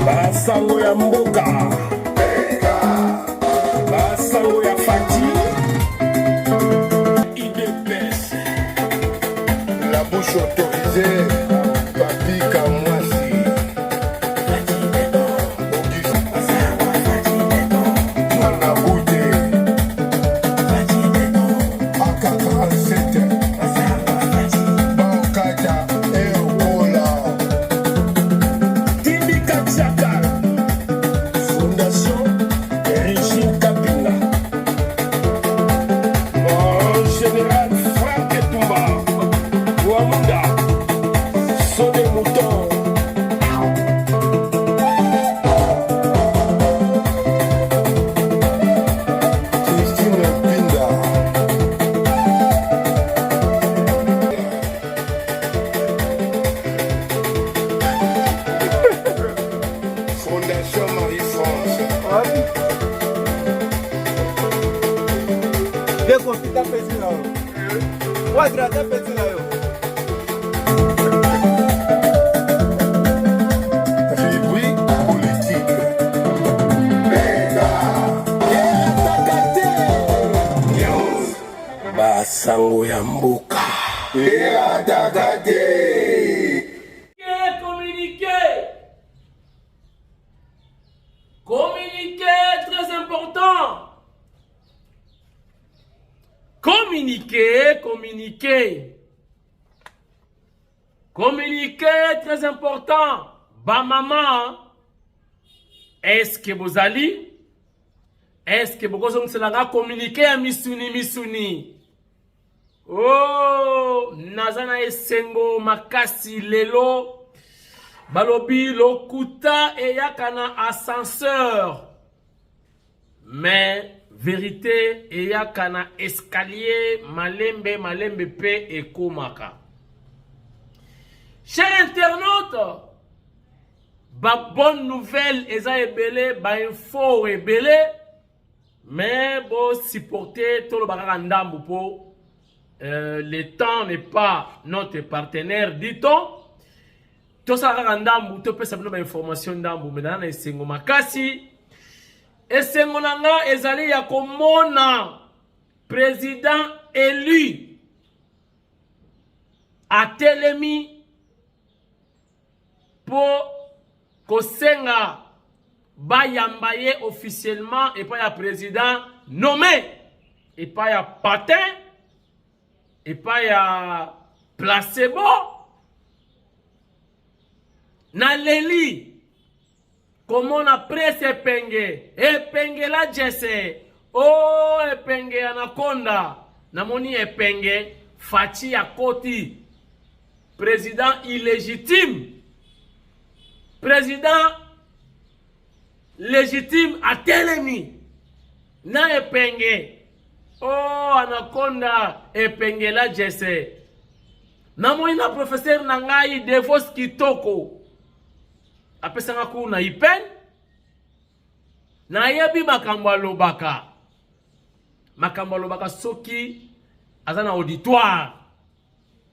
Basango ya mboka, basango ya Fati, IDPS, la bouche autorisée, Papi Kamwasi, Manaboute, AK-47, Bankata, Eokola, Fondation Régine Kabila, mon général Franck Etumba, Ouamunda, sont des moutons. Christine Pinda, Fondation Marie-France. Dekofita pesi na yo. Wadrata pesi na yo. Tribui politique. Basango ya mboka. Communiquer, très important. Communiquer, très important. Ba maman, est-ce que vous allez? Est-ce que vous allez communiquer à misuni? Oh, nazana esengo makasi lelo. Balobi lokuta et yakana ascenseur. Mais vérité et yakana escalier malembe pe et komaka. Chers internautes, ba bonne nouvelle eza ebele, ba info ebele, mais bon supporter tout le bagara ndambu po. Le temps n'est pas notre partenaire, dit-on. Tout ça ndambu to pesa bino information ndambu mais na esengo makasi esengo nanga ezali ya komona président élu atelemi pour kosenga bayamba ye officiellement et pas ya président nommé et pas ya patin et pas ya placebo. Na leli comment on a presse epenge la jesse oh epenge anaconda na moni epenge Fati ya koti président illégitime président légitime à telemi na epenge oh anaconda epenge la jesse na moni na professeur nangai Devos Kitoko apesanga ku na ipen na yebi makambo alobaka soki aza na auditoire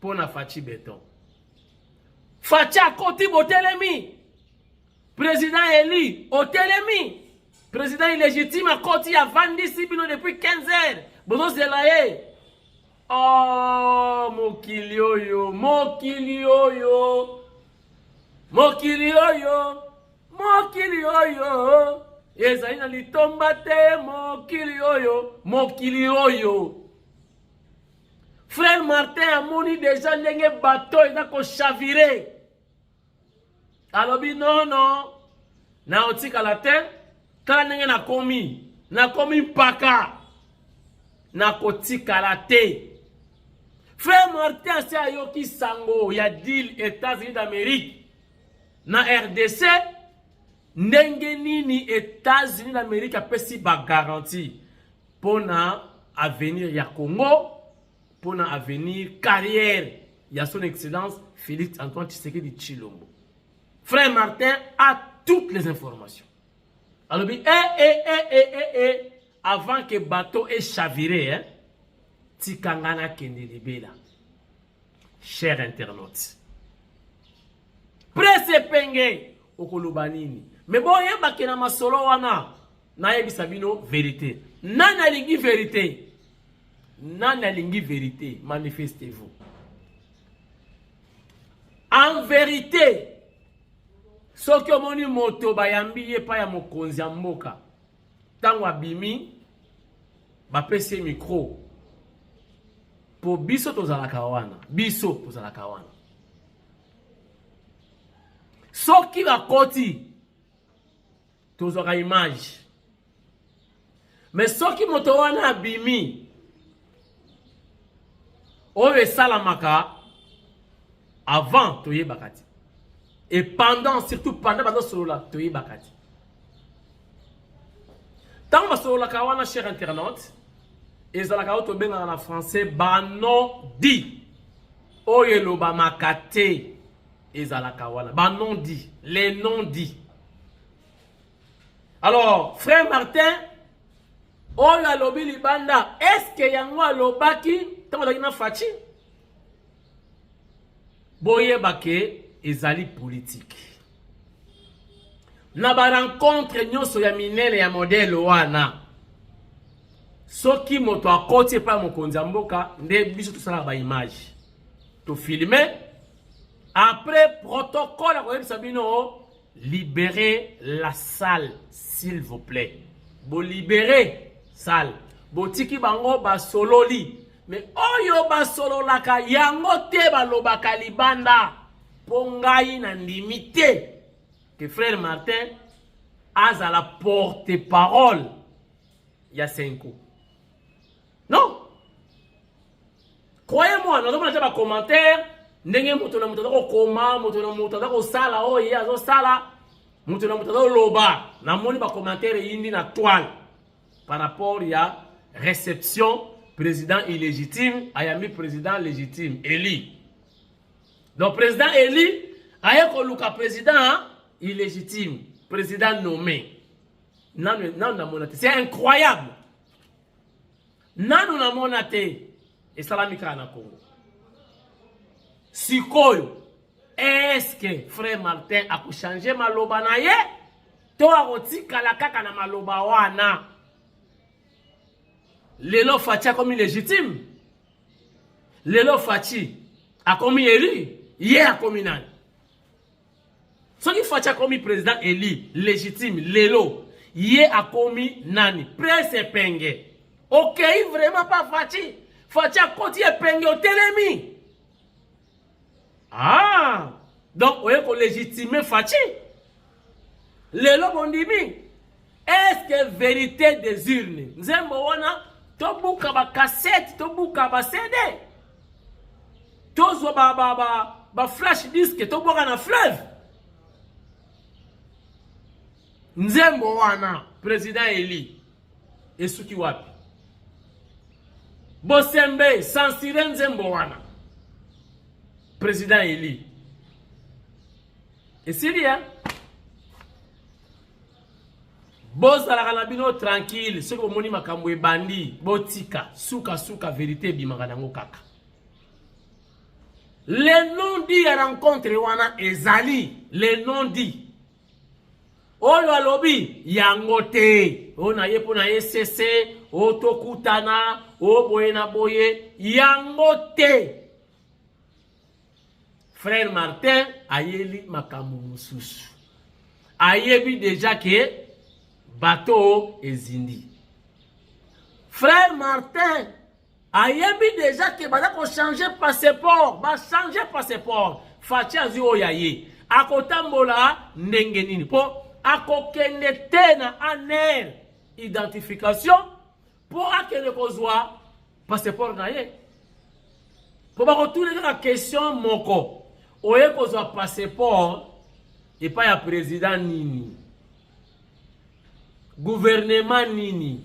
pour na Fati Beton Fati akoti botelemi président Eli otelemi président illégitime akoti ya vandisi bino depuis 15 heures bono zelaye oh mokili oyo ezali na litomba te mokili oyo frère Martin amoni déjà ndenge bateau eza koshavire alobi non na otikala te tala ndenge nakomi mpaka na kotikala te. Frère Martin asi ayoki sango ya deal États-Unis d'Amérique na RDC ndenge nini États-Unis d'Amérique apesi ba garantie pour na avenir ya Congo, pour na avenir carrière ya son excellence Félix Antoine Tshisekedi Tshilombo. Frère Martin a toutes les informations. Alors, avant que le bateau ait chaviré, Tikangana Kendelebela. Chers internautes. Presse penge okolubanini. Mais bon, yeba kena masolo wana na yebi sabino vérité. Nana lingi vérité. Nana lingi vérité. Manifestez-vous. En vérité, ce que moni moto bayambi ye pa ya mokonzi ya mboka. Tango abimi ba pese micro. Po biso tozalaka wana. Biso tozalaka wana. Soki bakoti tozwaka image. Mais soki moto wana abimi oyo esalamaka avant toyebakati. Et pendant, surtout pendant solola toyebakati. Tant basolola kawana, cher internaute, ezalaka oto benga na français banon dit. Oye loba makate ezalaka wana. Banon dit, les noms dits. Alors, frère Martin, oyo alobi libanda, est-ce que yango alobaki tango na fachi? Boye bake ezali politique. Na ba rencontre nyonso ya minene ya modèle wana. Soki moto akoti pa mokonzi mboka nde biso to sala ba image. To filmer après protocole ko yebisa bino libérer la salle s'il vous plaît. Bo libérer salle. Bo tiki bango ba sololi. Mais oyo ba sololaka yango te ba lobaka libanda. Pongai na limité que frère Martin a à la porte-parole il y a 5 ans. Non. Croyez-moi, nous avons déjà des commentaires. Ndenge mutu na mutu ko koma, mutu na mutu ko sala o ya zo sala, mutu na mutu loba. Na moni ba commentaire yindi na toile par rapport à réception président illégitime, ayami président légitime élu. Donc, président élu, ayeko président illégitime, président nommé. C'est incroyable. Nanu na monate et salamika na Congo. Sikoyo, est-ce que frère Martin a changé maloba na ye? To aroti kalakaka na maloba wana. Lelo Fachi a commis légitime. Lelo Fachi a commis élu. Hier a commis nani. Ce qui Fachi a commis président élu légitime. Lelo. Hier a commis nani. Presse penge. Ok, vraiment pas Fachi. Fachi a continué penge au télémi. Ah. Donc, on est légitime Fachi. Lelo bondimi. Est-ce que vérité des urnes? Nzembo wana. Tobuka ba cassette, tobuka ba CD. Tozo ba flash disque, tobuka na fleuve. Nzembo wana, président Eli. Esuki wapi. Bosembe, sansire Nzembo wana. Président Eli. Et c'est bien. Bozala kanabino tranquille, ce que vous moni makambo bandi, botika, suka vérité bimaka nango kaka. Les non-dits à rencontre wana ezali, les non-dits. Oyo alobi yangote, o na ye pona SCC, o tokutana, o boye na boye, yangote. Frère Martin ayeli makambo mususu. Ayebi déjà que bateau ezindi. Frère Martin ayebi déjà que bada ko changer passeport, ba changer passeport. Fachi azi oyaye. Akotambola ndenge nini po akokende tena aner identification po akene kozwa passeport na ye. Po ba retourner la question moko. Oye kozwa passeport et pas ya président nini. Gouvernement nini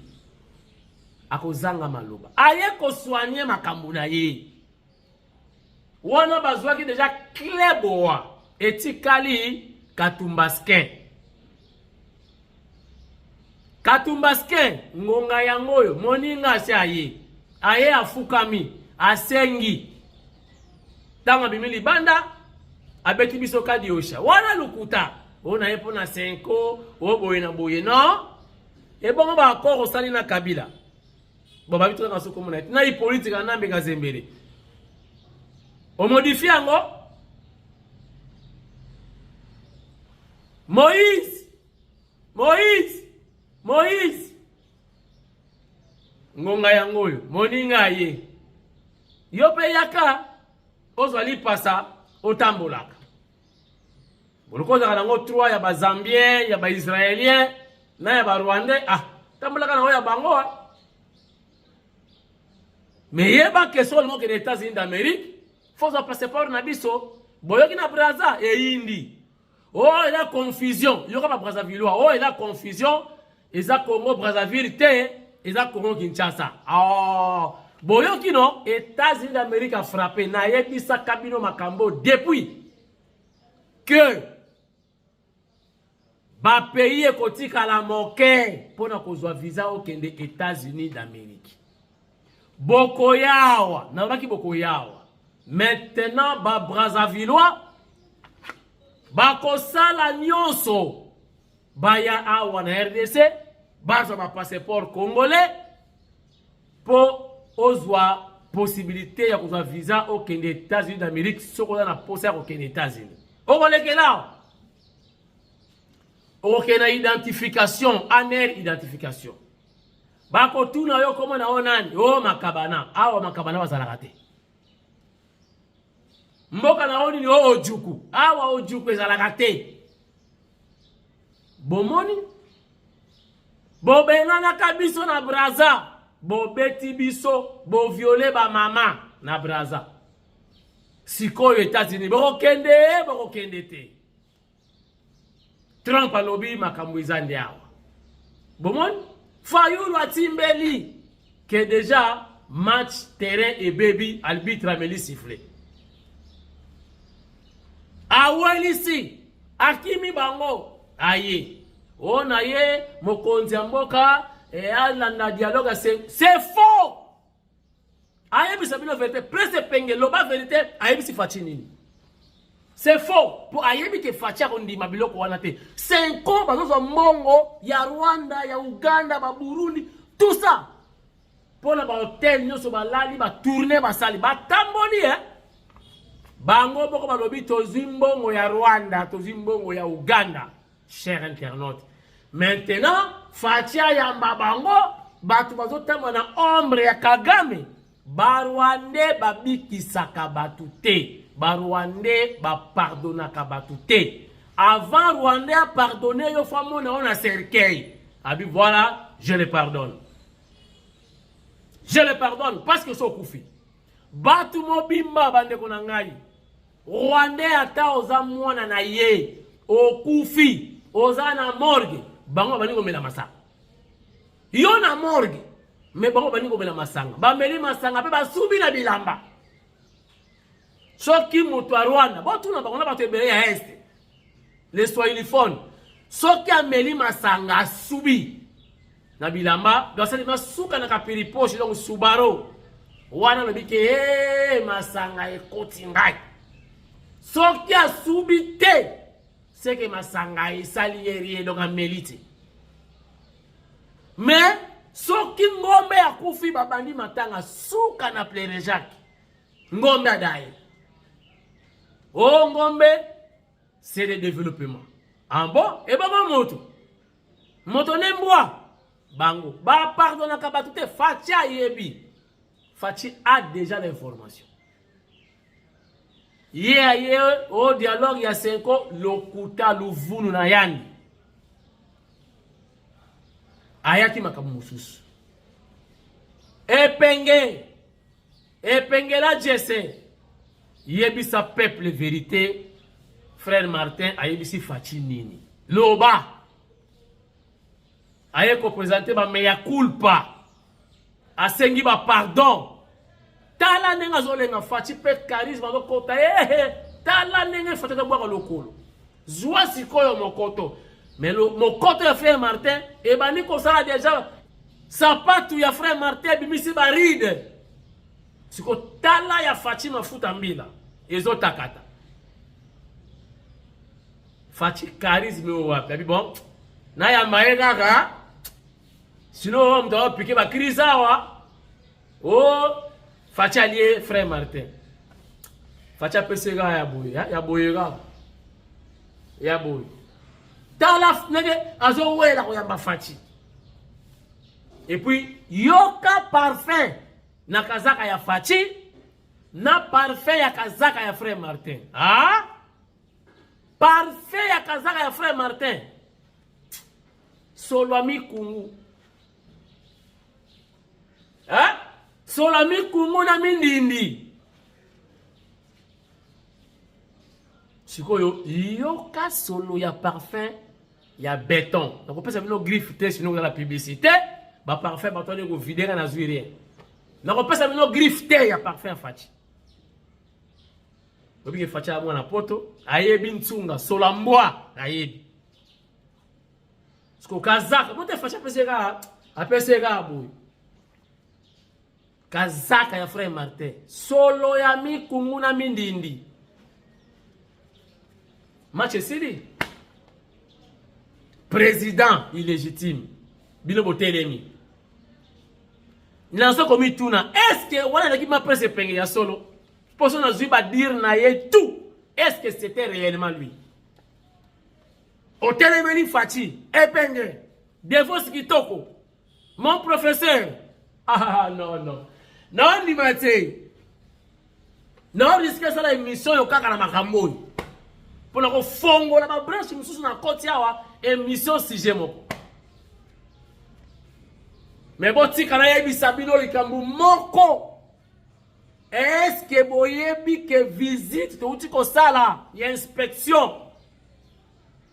akozanga maloba aye ko soigner makambo na ye wana bazwaki déjà kleboa etikali Katumbaskin Katumbaske ngonga yangoyo moninga se aye afukami asengi tanga bimili banda abeti biso kadi osha wana lukuta ona yepo na 5 o boye na boye no e bongo ba akoro sali na Kabila baba bitu na soko mona na politique na mbeka zembele o modifie ngo Moïse ngonga yangoyo moninga ye yope yaka ozali pasa otambolaka bolokoza nango 3 ya ba Zambien ya ba Israélien na ya ba Rwandais tambolaka nango ya bango mais yeba que seulement que les États-Unis d'Amérique faut ça passer par na biso boyoki na Brazza et Indi oh la confusion yoka ba Brazzaville oh la confusion eza Congo Brazzaville te eza Congo Kinshasa boyoki no États-Unis d'Amérique a frappé na yebisa kabino makambo depuis que ba pays ekotika la moke pona kozwa visa okende États-Unis d'Amérique bokoyawa na baki bokoyawa maintenant ba Brazzavillois ba kosala nyonso baya awa na RDC bazo ba passeport congolais pour ozwa possibilité ya kozwa visa au Kenya États-Unis d'Amérique sokola na posa au Kenya États-Unis okolekela okena identification aner identification bako tuna yo koma na onani makabana awa makabana bazalaka te mboka na oni ni ojuku awa ojuku ezalaka te bomoni bobenana kabiso na Brazza bobeti biso bo violer ba mama na Brazza sikoyo États-Unis bokende te Trump alobi makambo ezande awa bomoni Fayulu atimbeli que déjà match terrain et baby arbitre ameli sifflé awelisi akimi bango aye ona ye mokonzi mboka alanda dialogue c'est faux aye bisabino vérité presse penge loba vérité aye bisi fachinini c'est faux pour aye bi ke facha kondi mabiloko wana te 5 ans bazo mbongo ya Rwanda ya Uganda ba Burundi tout ça pour la ba hôtel nyoso ba lali ba tourner ba sali ba tamboli bango boko balobi tozimbongo ya Rwanda tozimbongo ya Uganda cher internaute maintenant fatia ya mbabango batu bazotama na ombre ya Kagame Barwande babikisaka batu te Barwande ba pardonnaka batu te avant Rwanda a pardonné yo famona on a cercueil abi voilà je le pardonne parce que so kufi batu mobimba bande ko na ngai Rwanda ata oza mwana na ye okufi oza na morgue bango baningo mela masanga yo na morgue me bango baningo mela masanga bameli masanga pe basubi na bilamba soki mutu a Rwanda botuna bango na bato ebele ya este les soilifone soki ameli masanga subi na bilamba dosali masuka na kapiri poche donc Subaru wana lobike masanga ekoti ngai soki asubi te c'est que masanga esali yeri donc amelite mais soki ngombe akufi babandi matanga suka na Plaire Jacques ngombe adaye ngombe c'est le développement en bon et baba moto nembwa bango ba pardonna ka batute fatia yebi Fachi a déjà l'information. Hier, au dialogue, il y a 5 ans, lokuta luvunu na yandi. Ayaki makamusus. Epenge la jesse. Yebi sa peuple vérité. Frère Martin, ayebi si Fachi nini. Loba. Ayeko présenter ba meya culpa. Asengi ba pardon. Tala nenga zolenga Fachi pet charisme do kota tala nenga fataka bwa lokolo. Zwa sikoyo mokoto. Mais mon côté de frère Martin, et ben ni ça déjà, ça pas tout ya frère Martin, bimisi baride. Si ko tala ya Fatima Futambila, ezo takata. Fati charisme wapi, bon, na ya maega ka, sinon on doit piquer ba krisa wa. Oh, Fati allié frère Martin. Fati apesega ya boyega. Ya boy. Tala nege azo wela ko ya ba Fati. Et puis yoka parfum na kazaka ya Fati na parfum ya kazaka ya frère Martin. Ah? Parfum ya kazaka ya frère Martin. Solami kungu. Ah? Solami kungu na mindindi. Sikoyo yoka solo ya parfum ya béton. Donc on peut savoir nos griffes sinon dans la publicité. Ba parfum ba tone ko vider na zuirien. Donc on peut savoir nos griffes ya parfum Fati. Obi Fati a mwana poto ayebi ntsunga solambwa ayebi. Sko kazaka mote Fati apesega boy. Kazaka ya frère Martin solo ya mikungu na mindindi. Match Sidi. Président illégitime. Bilo Botelemi. Nanso komi tuna. Est-ce que wala qui m'a pressé penge ya solo? Poso na zuba dire na ye tout. Est-ce que c'était réellement lui? Otelemi Fati. Epenge. Devos Kitoko. Mon professeur. Ah non non. Non ni mate. Non risque ça la émission yo kaka na makambo. Pour la fongo la branche mususu na koti awa émission sujet moko. Mais bon tika na yebi sabino likambu moko. Est-ce que boyebi que visite to utiko sala ya inspection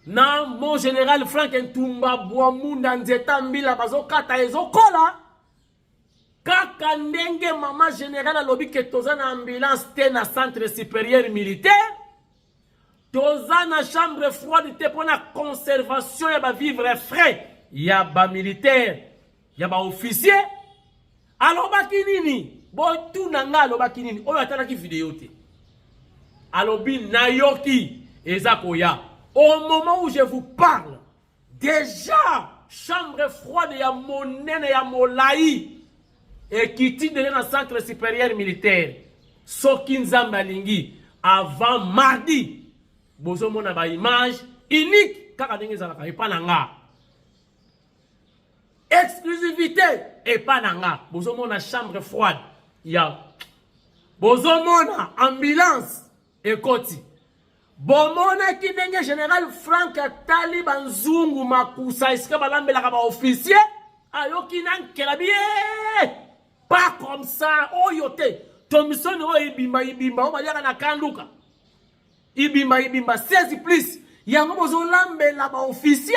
na mon général Frank Ntumba Boamunda Nzeta Mbila bazo kata ezokola kaka ndenge mama général alobi ke toza na ambulance te na centre supérieur militaire. Toza na chambre froide te pour la conservation ya ba vivre frais ya ba militaire ya ba officier alors ba kinini bo tu nanga alo ba kinini oyo atala ki vidéo te alobi nayoki ezakoya au moment où je vous parle déjà chambre froide ya monene ya molai et kiti de na centre supérieur militaire soki nzamba lingi avant mardi bozo mona ba image unique kaka ndenge zalaka epa nanga exclusivité epa nanga bozo mona chambre froide ya bozo mona ambulance ekoti bomona ki ndenge général Frank Atali banzungu makusa esika balambela ka ba officier ayoki nankela bien pas comme ça oyote tomisoni o ibimba o baliaka na kanduka ibimba 16 plus yango bozo lambela ba officier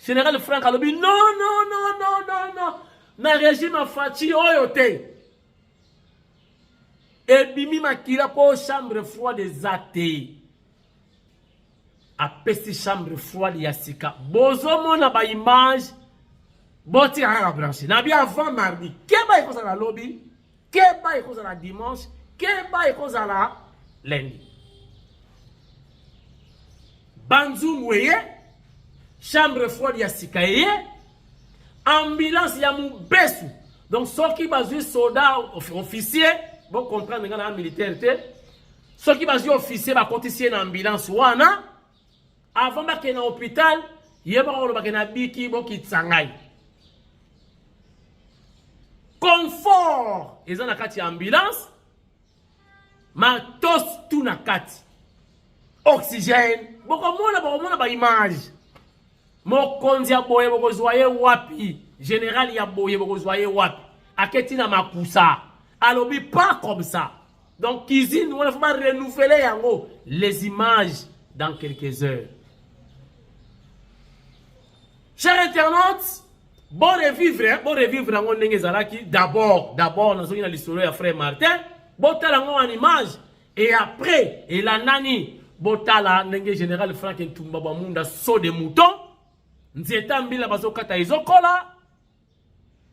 général Frank alobi non na régime Fati oyote ebimi makila po chambre froide zate apesi chambre froide ya sika bozo mona ba image boti a branché na bien avant mardi keba ikoza na lobby keba ikoza na dimanche keba ikoza na lundi banzu mweye chambre froide ya sika ye ambulance ya mubesu donc soki bazu soldat officier bon comprendre ngana militaire te soki bazu officier ba kotisie na ambulance wana avant ba ke na hôpital yeba ko ba ke na biki bo kitsangai confort eza na kati ya ambulance matos tout na kati oxygène bokomona ba image mokonzi ya boye bokozwaye wapi général ya boye bokozwaye wapi aketi na makusa alobi pas comme ça donc cuisine on va renouveler yango les images dans quelques heures. Chers internautes, bon revivre en ndenge zalaki d'abord nazoki na l'histoire ya frère Martin bon tala ngo en image et après et la nani botala ndenge général Frank Ntumba Bamunda saut de mouton nzeta mbila bazokata izokola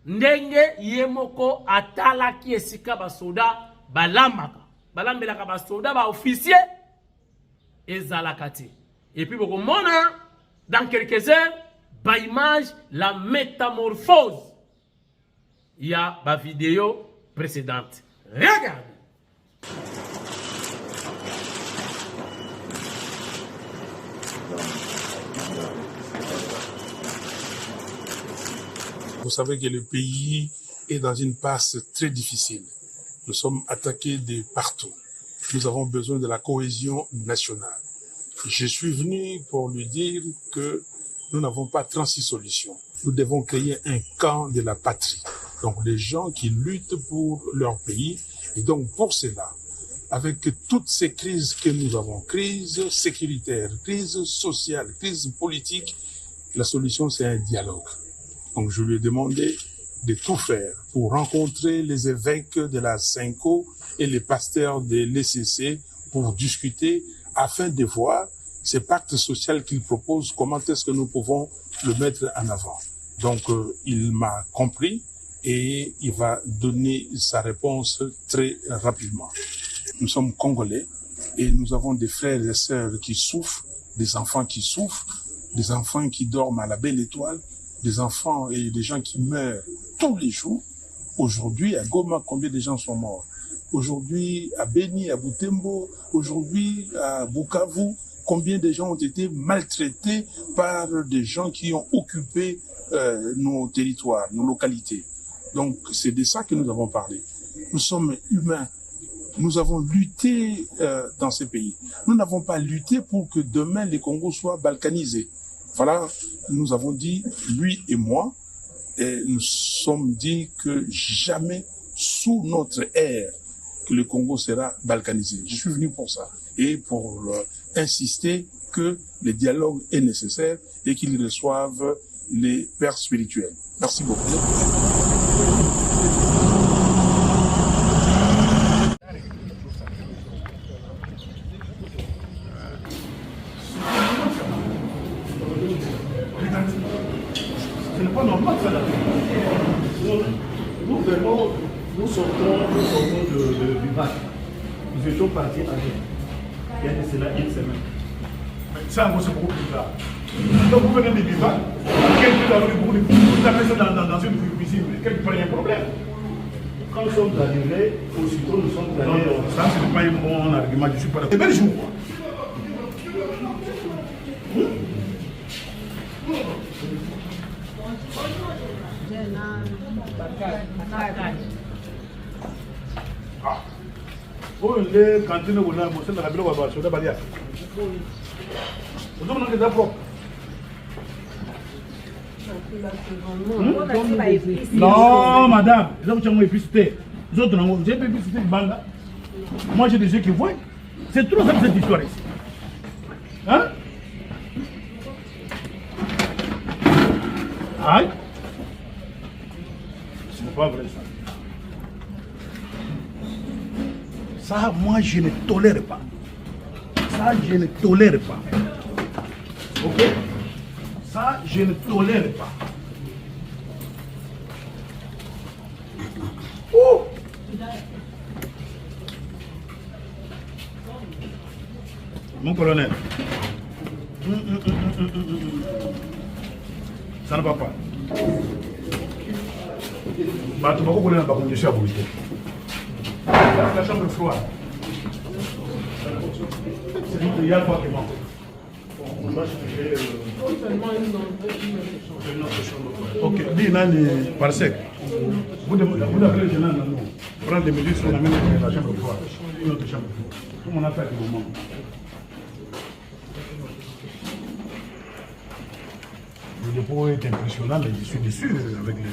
ndenge yemoko atala ki esika basoda balambaka balambelaka basoda ba officier ezalakati et puis beaucoup mona dans quelques heures ba image la métamorphose il y a ba vidéo précédente regarde. Vous savez que le pays est dans une passe très difficile. Nous sommes attaqués de partout. Nous avons besoin de la cohésion nationale. Je suis venu pour lui dire que nous n'avons pas 36 solutions. Nous devons créer un camp de la patrie. Donc les gens qui luttent pour leur pays. Et donc pour cela, avec toutes ces crises que nous avons, crise sécuritaire, crise sociale, crise politique, la solution c'est un dialogue. Donc je lui ai demandé de tout faire pour rencontrer les évêques de la Cinco et les pasteurs de l'ECC pour discuter afin de voir ce pacte social qu'il propose, comment est-ce que nous pouvons le mettre en avant. Donc il m'a compris et il va donner sa réponse très rapidement. Nous sommes Congolais et nous avons des frères et sœurs qui souffrent, des enfants qui souffrent, des enfants qui dorment à la belle étoile, des enfants et des gens qui meurent tous les jours. Aujourd'hui, à Goma, combien de gens sont morts? Aujourd'hui, à Beni, à Butembo, aujourd'hui, à Bukavu, combien de gens ont été maltraités par des gens qui ont occupé nos territoires, nos localités. Donc, c'est de ça que nous avons parlé. Nous sommes humains. Nous avons lutté dans ces pays. Nous n'avons pas lutté pour que demain, les Congos soient balkanisés. Voilà, nous avons dit, lui et moi, et nous sommes dit que jamais sous notre ère que le Congo sera balkanisé. Je suis venu pour ça et pour insister que le dialogue est nécessaire et qu'ils reçoivent les pères spirituels. Merci beaucoup. Ce n'est pas normal ça. Nous sortons de Vivac. Nous étions partis à Lille. Il y a de cela une semaine. Ça, c'est beaucoup plus grave. Donc vous venez de Vivac, vous tapez ça dans une cuisine, quel problème? Quand nous sommes arrivés, aussitôt nous sommes allés. Non, ça, ce n'est pas un bon argument, je ne suis pas d'accord. C'est bel jour. Oh, les cantines où on a bossé dans la ville, on va sur la barrière. Vous avez des apports. Non, madame, les autres ont épicité. Les autres ont épicité de bande. Moi, j'ai des yeux qui voient. C'est trop simple cette histoire ici. Hein? Aïe. Ce n'est pas vrai ça. Ça, moi, je ne tolère pas. Ça, je ne tolère pas. Ok? Ça, je ne tolère pas. Oh! Mon colonel. Ça ne va pas. Bah, tu vas pas connaître la condition à volonté. La chambre froide. C'est donc il y a quoi qui manque. On va chercher une autre chambre. Ok, dis Nani par sec. Vous appelez les gens, prendre des mesures sur la même la chambre froide. Une autre chambre froide. Tout mon affaire du moment. Le dépôt est impressionnant, mais je suis déçu avec les.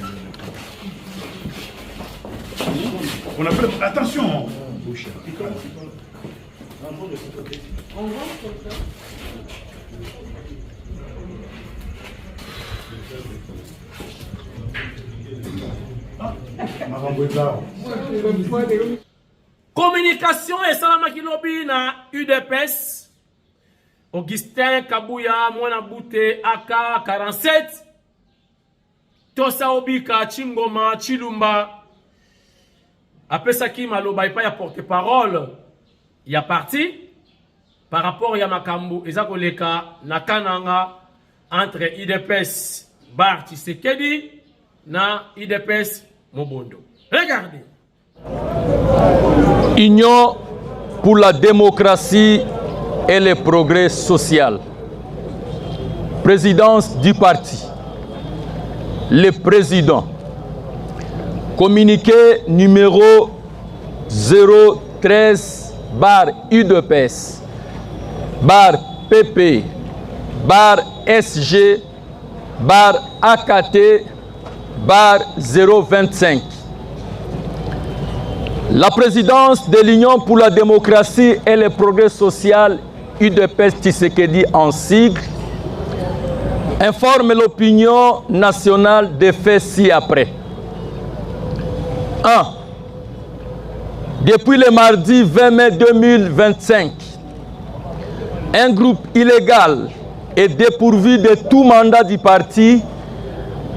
On appelle. Attention! Communication et salamaki lobi na UDPS Augustin Kabuya mwana bute AK-47 Tosa Obika Chingoma Chilumba apesaki maloba epa ya porte-parole ya parti par rapport ya makambu ezakoleka na kananga entre IDPS Bar Tshisekedi na IDPS Mobondo. Regardez. Union pour la démocratie et le progrès social. Présidence du parti. Le président. Communiqué numéro 013 bar UDPS bar PP bar SG bar AKT bar 025. La présidence de l'Union pour la démocratie et le progrès social UDPS Tshisekedi en sigle informe l'opinion nationale des faits ci-après. 1. Depuis le mardi 20 mai 2025, un groupe illégal et dépourvu de tout mandat du parti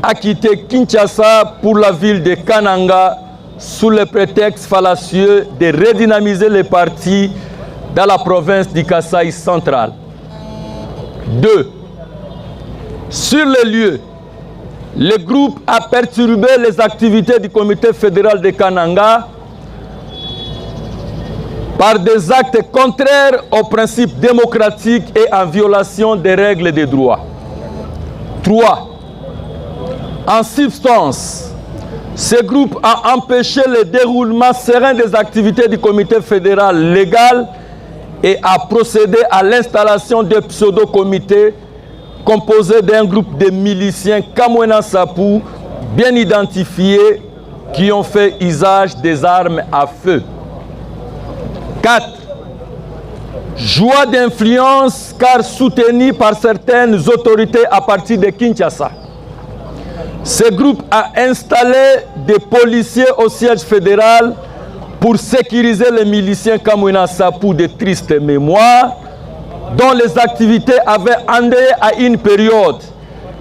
a quitté Kinshasa pour la ville de Kananga sous le prétexte fallacieux de redynamiser le parti dans la province du Kasaï central. 2. Sur le lieu, le groupe a perturbé les activités du comité fédéral de Kananga par des actes contraires aux principes démocratiques et en violation des règles de droit. 3. En substance, ce groupe a empêché le déroulement serein des activités du comité fédéral légal et a procédé à l'installation de pseudo-comités composés d'un groupe de miliciens Kamwena Sapou bien identifiés qui ont fait usage des armes à feu. 4. Joie d'influence car soutenu par certaines autorités à partir de Kinshasa. Ce groupe a installé des policiers au siège fédéral pour sécuriser les miliciens Kamwena Sapou de triste mémoire, dont les activités avaient endeuillé à une période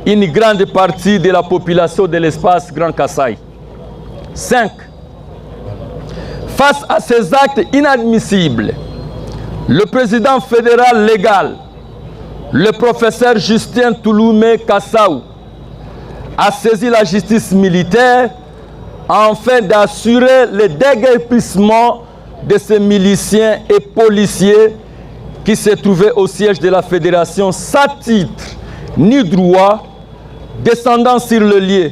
une grande partie de la population de l'espace Grand Kasaï. 5. Face à ces actes inadmissibles, le président fédéral légal, le professeur Justin Touloumé Kassaou, a saisi la justice militaire afin d'assurer le déguerpissement de ces miliciens et policiers qui se trouvaient au siège de la fédération sans titre ni droit, descendant sur le lieu.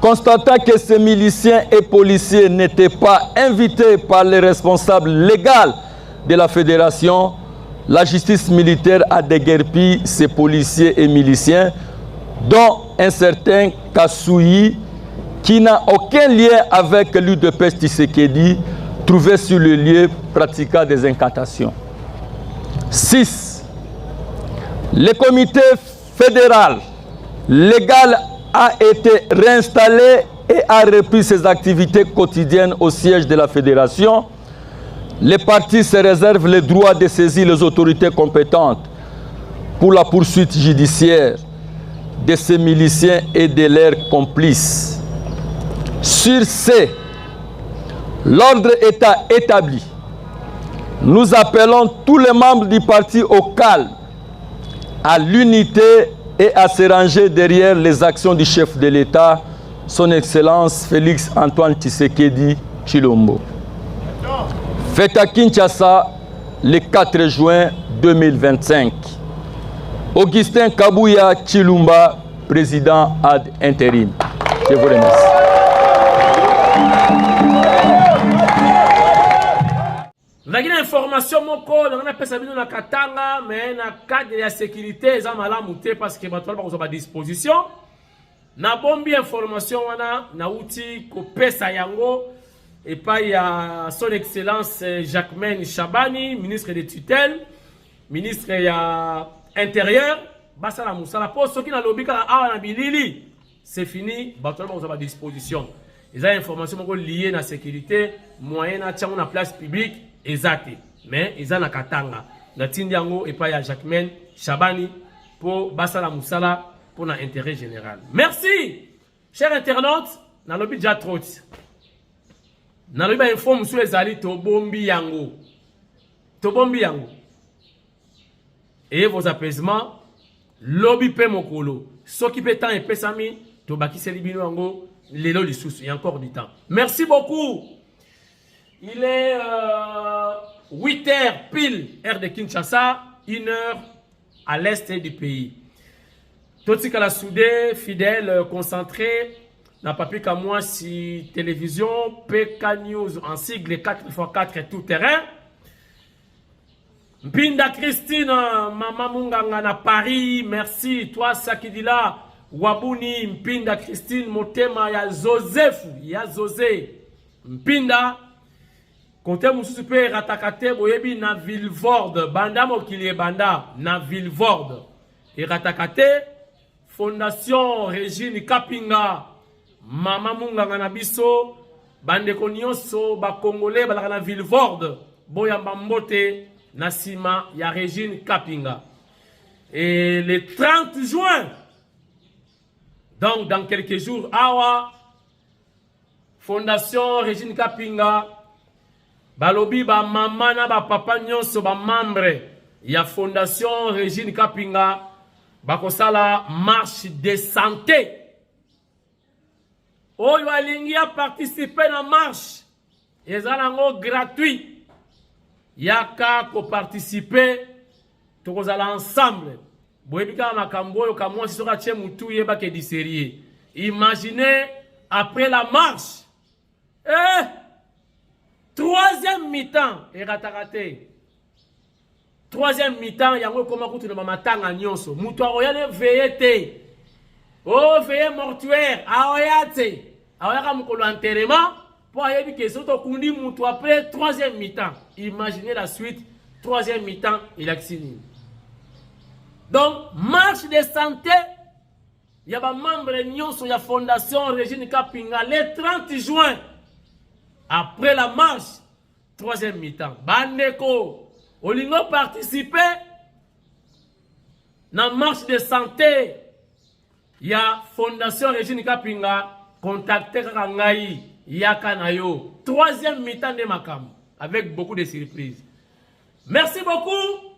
Constatant que ces miliciens et policiers n'étaient pas invités par les responsables légaux de la fédération, la justice militaire a déguerpi ces policiers et miliciens, dont un certain Kassoui, qui n'a aucun lien avec l'UDPS Tshisekedi, trouvé sur le lieu pratiquant des incantations. 6. Le comité fédéral légal a été réinstallé et a repris ses activités quotidiennes au siège de la fédération. Les partis se réservent le droit de saisir les autorités compétentes pour la poursuite judiciaire de ces miliciens et de leurs complices. Sur ce, l'ordre état établi. Nous appelons tous les membres du parti au calme, à l'unité et à se ranger derrière les actions du chef de l'État, son Excellence Félix Antoine Tshisekedi Tshilombo. Fête à Kinshasa le 4 juin 2025. Augustin Kabuya Chilumba, président ad intérim. Je vous remercie. Nagina information moko na pesa bino na Katanga mais na cadre ya sécurité eza malamu te parce que bato ba kozwa disposition na bombi information wana na uti ko pesa yango et pas ya son excellence Jacquemaine Chabani, ministre de tutelle, ministre ya intérieur, basa la musala poste qui na lobika awa na bilili c'est fini bato ba kozwa disposition. Les informations moko liées à la sécurité moyenne à na place publique exact mais ils ont na Katanga natindi yango et pas ya Jacquemaine Chabani pour basala musala pour l'intérêt général. Merci, chers internautes. Dans le budget trop. Dans le budget info sur les alliés Tobombi Yango. Tobombi Yango. Et vos apaisements, lobby pe mokolo. Ce qui peut temps et pesami, Tobaki Selibino Yango, les lots sous. Il y a encore du temps. Merci beaucoup. Il est 8h pile, heure de Kinshasa, 1h à l'est du pays. Toti Kala Soudé, fidèle, concentré. N'a pas plus qu'à moi si télévision, PK News en sigle 4x4 tout terrain. Mpinda Christine, Mama Munganga na Paris, merci. Toi, Sakidila, Wabuni, Mpinda Christine, Motema, ya Joseph, ya José. Mpinda, Kote Moussou pe ratakate, boyebi na Villevorde, Banda Mokilie Banda, na Villevorde. Et ratakate, Fondation Régine Kapinga. Mama Munganga na biso bandeko nyonso ba congolais balaka na Villevorde boyamba mbote na sima ya Régine Kapinga. Et le 30 juin, donc dans quelques jours, awa Fondation Régine Kapinga balobi ba mama na ba papa nyonso ba membre ya Fondation Régine Kapinga bakosala marche de santé. Oyo alingi a participer na marche. Ezanango gratuit. Yaka ko participer. Tokozala ensemble. Boyebika na kamboyo kamwa sisoka tche mutu yeba ke diserie. Imaginez après la marche. Troisième mi-temps. Eratakate. Troisième mi-temps. Yango koma kutu na matanga nyonso. Mutu aroyale veyete. Oh, veillez mortuaire. Aoyate. Aoyaka mukolo enterrement. Pour ayebi que soto kundi mutu après troisième mi-temps. Imaginez la suite. Troisième mi-temps. Il a signé. Donc, marche de santé. Il y a des membres de la Fondation Régine Kapinga le 30 juin. Après la marche. Troisième mi-temps. Bandeko. Olingo participer. Dans la marche de santé. Il y a Fondation Régine Kapinga. Contactez Rangaï. Yakanayo. Troisième mi-temps de Makam. Avec beaucoup de surprises. Merci beaucoup.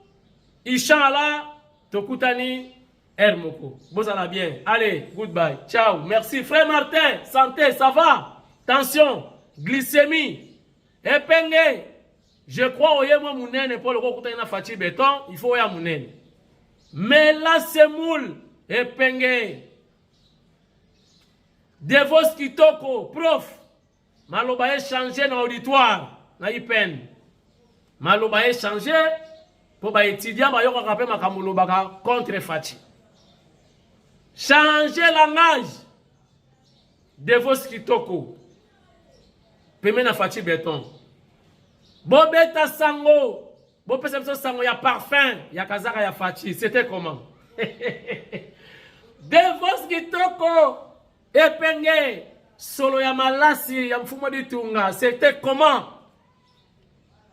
Inch'Allah. Tokutani. Hermoko. Vous allez bien. Allez, goodbye. Ciao. Merci. Frère Martin. Santé, ça va? Tension. Glycémie. Epenge. Je crois au yémo mounene pour le recouter na fati béton. Il faut ya mounene. Mais là, c'est moule. Epenge. Devos Kitoko, prof. Maloba changé dans l'auditoire. Na ipen. Maloba changé. Pour ba étudiant, ba yoko rappel makamulo baka contre Fati. Changer langage. Devos Kitoko. Peme na Fati béton. Bobeta sango. Bopesa sango ya parfum. Ya kazaka ya Fati. C'était comment? Devos Kitoko. Epenge. Solo ya malasi. Ya mfumo ditunga. C'était comment?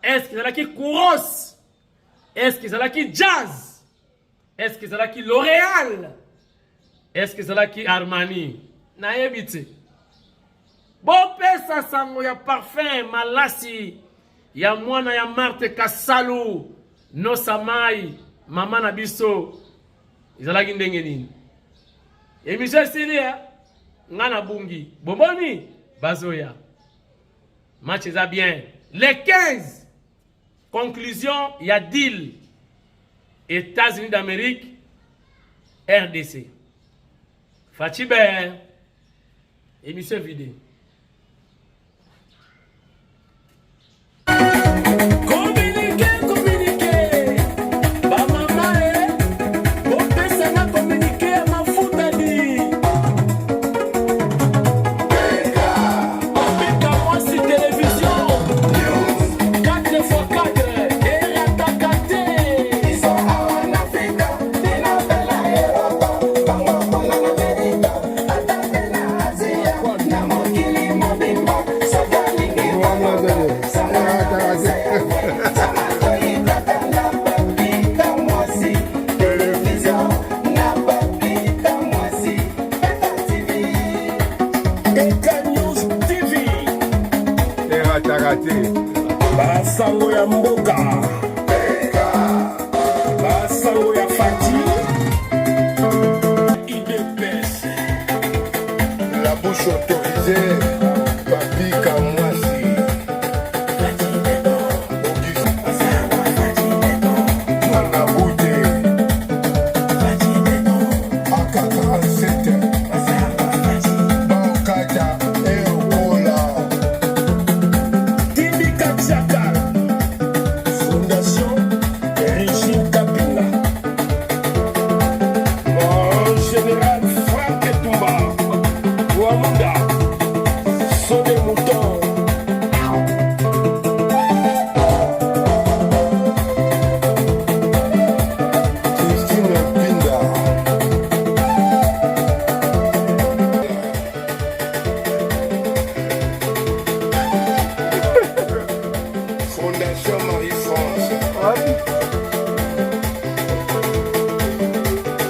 Est-ce qu'il y a qui Kouros? Est-ce que c'est là qui jazz? Est-ce que c'est là qui L'Oréal? Est-ce que c'est là qui Armani? Naïbiti. Bon pesa sango ya parfum malasi. Ya mwana ya Marte Kasalu. No samai. Mama na biso. Izala ndenge nini? Emission Silia. Ngana bungi. Bomboni. Bazoya. Match est bien. Les 15. Conclusion, il y a deal. États-Unis d'Amérique, RDC. Fatibé, émission vidéo. Namoki Basango ya mboka. Basango ya Fati. IDPS. La bouche autorisée. Papi Kamwasi. Manaboute. AK-47. Bankata. Eola. Tibika Chakal. Fondation Régine Kapinga. Mon général Franck Etumba. Ouamunda. Sont des moutons. Christine Pinda. Fondation Marie-France.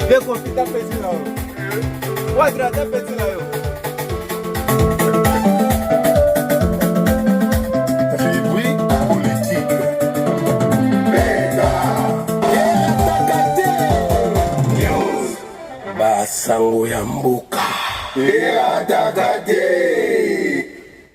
Vem com fita petit là. Ouais, gratin petit là. Rubrique politique. News. Basango ya mboka.